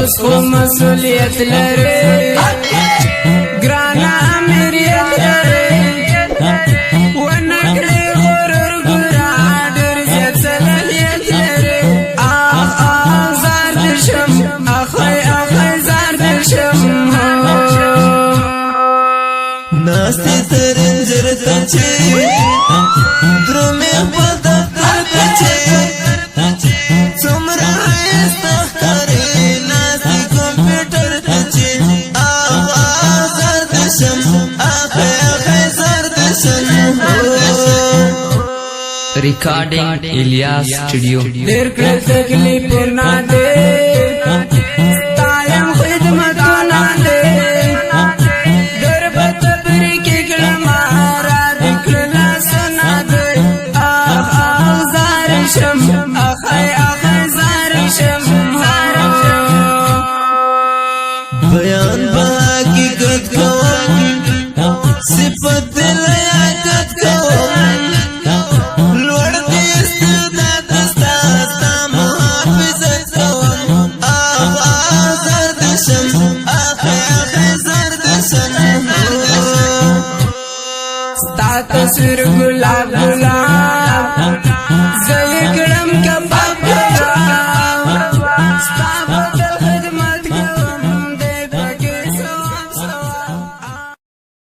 اس خو مسئولیت لري ګرانه امریت لري ونکړې غرور ګرا ډېر زیات صلاحیت لري زار دې شم اخی زار دې شم ناستی ترنجر ته چې درومې په دفتر ته چې څومره ښایسته ښکارې ناستی کمپیوټر ته چې زار دې شم اخی زار دې شم ریکارډینګ الیاس سټوډیو ډېر کړه تکلیفونه دې ستایم خدمتونه دې ډېر به تبریکې کړم را دې کړل سنا دې زار شم اخی زار شم بیان با حقیقت کوم صفت دل حقیقت کوم لوړ دې استعداد ستا محافظت کوم زار دې شم اخی زار دې شم ستا تصویر ګلاب ګلاب